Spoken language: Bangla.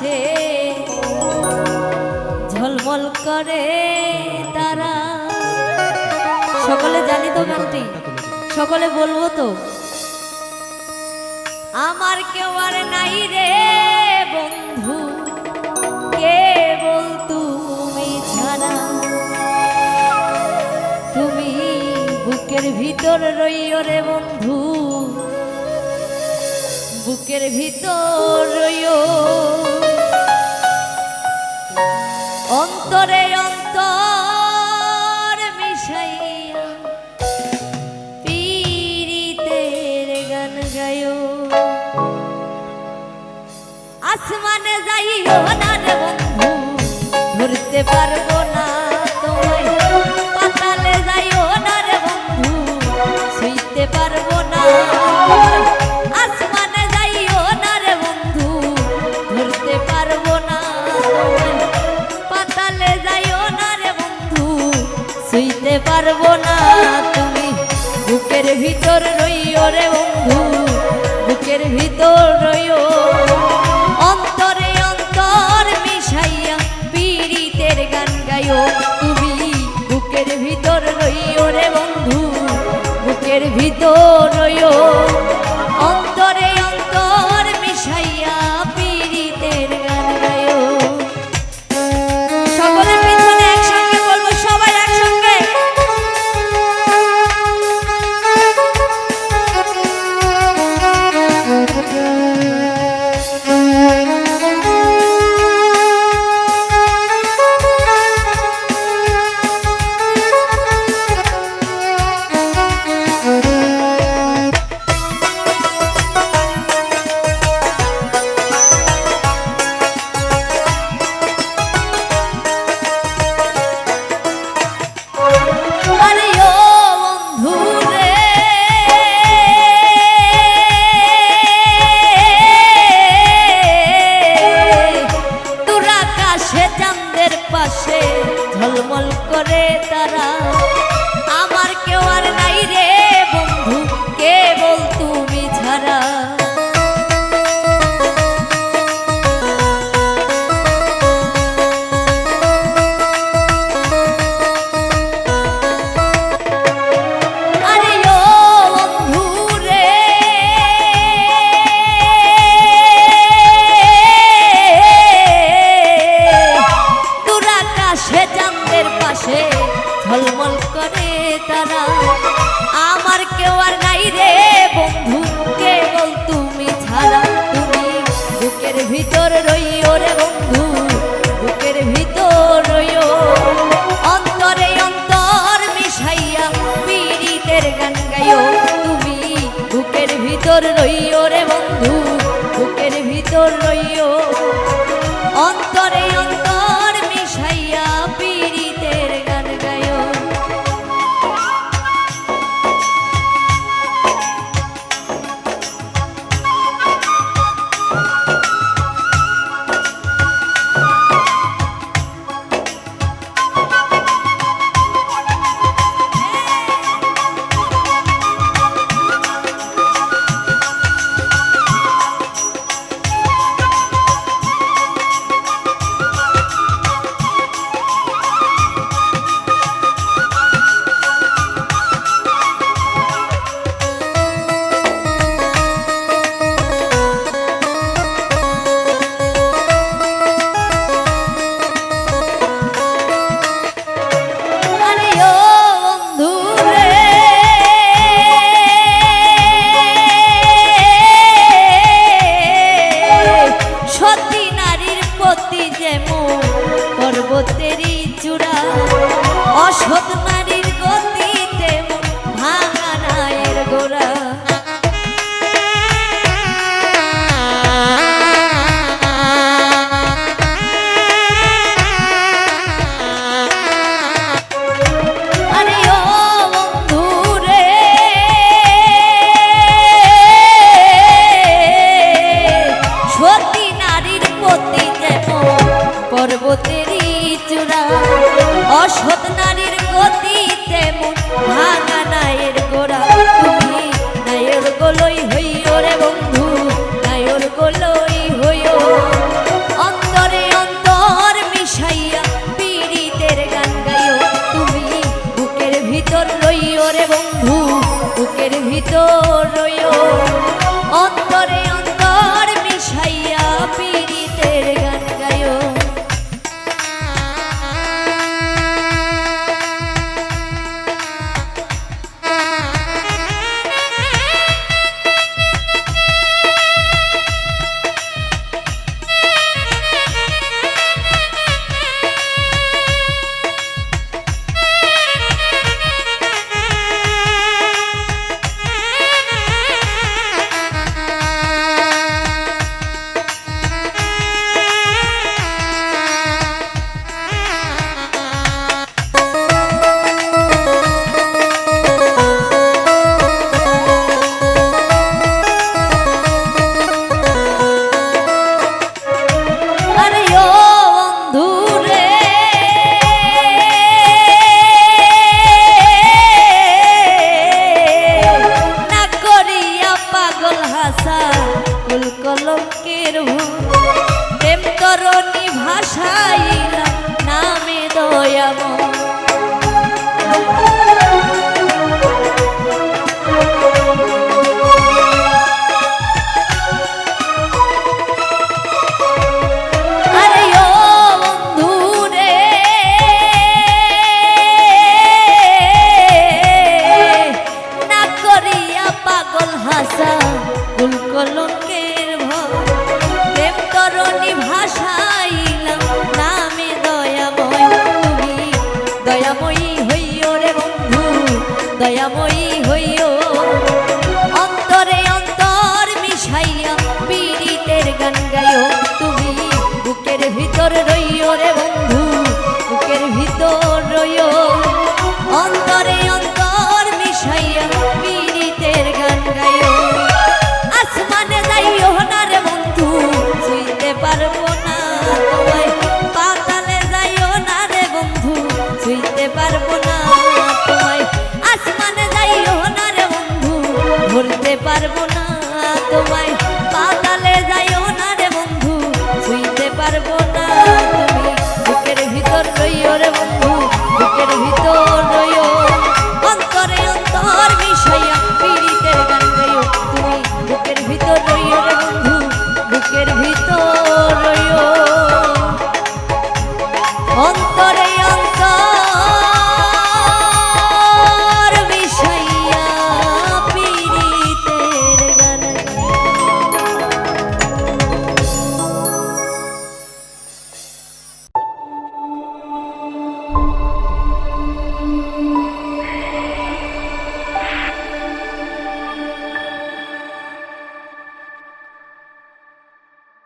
পাশে ঝলমল করে তারা। সকলে জানি তো গানটি, সকলে বলবো তো। আমার কেউ আর নাই রে বন্ধু, কেবল তুমি ছাড়া। তুমি বুকের ভিতর রইও রে বন্ধু, বুকের ভিতর রইও। অন্তরে অন্তর মিশাইয়া পীড়িতের গান গায়ো। আসমানে যাইও না রে বন্ধু, ধরতে পারবো না তোমায়। পাতালে যাইও না রে বন্ধু, ছুঁইতে পারবো না। আসমানে যাইও না রে বন্ধু, ধরতে পারবো না তোমায়। পাতালে যাইও না রে বন্ধু, ছুঁইতে পারবো না। তুমি বুকের ভিতর রইও রে বন্ধু, বুকের ভিতর রইও। অন্তরে অন্তর মিশাইয়া পীড়িতের গান গায়ো। তুমি বুকের ভিতর রইও রে বন্ধু, বুকের ভিতর রইও। অন্তরে অন্তর মিশাইয়া পীড়িতের গান গায়ো। সকলের পিছনে একসঙ্গে বলবো, সবাই একসঙ্গে। পাশে ঝলমল করে তারা। আমার কেউ আর নাই রে বন্ধু, কেবল তুমি ছাড়া। ঝলমল করে তারা। আমার কেউ আর নাই রে বন্ধু, কেবল তুমি ছাড়া। তুমি বুকের ভিতর রইও রে বন্ধু, বুকের ভিতর রইও। অন্তরে অন্তর মিশাইয়া পীড়িতের গান গায়ো। তুমি বুকের ভিতর রইও রে বন্ধু, বুকের ভিতর রইও। অন্তরে অন্তর মিশাইয়া পীড়িতের গান গায়ো। পর্বতেরই চূড়া, অসৎ নারীর গতিতে ভাঙা নায়ের গোড়া। আরে ও বন্ধু রে, সতী নারীর পতি যেমন পর্বতেরই চূড়া, অসৎ নারীর গতি পারবো না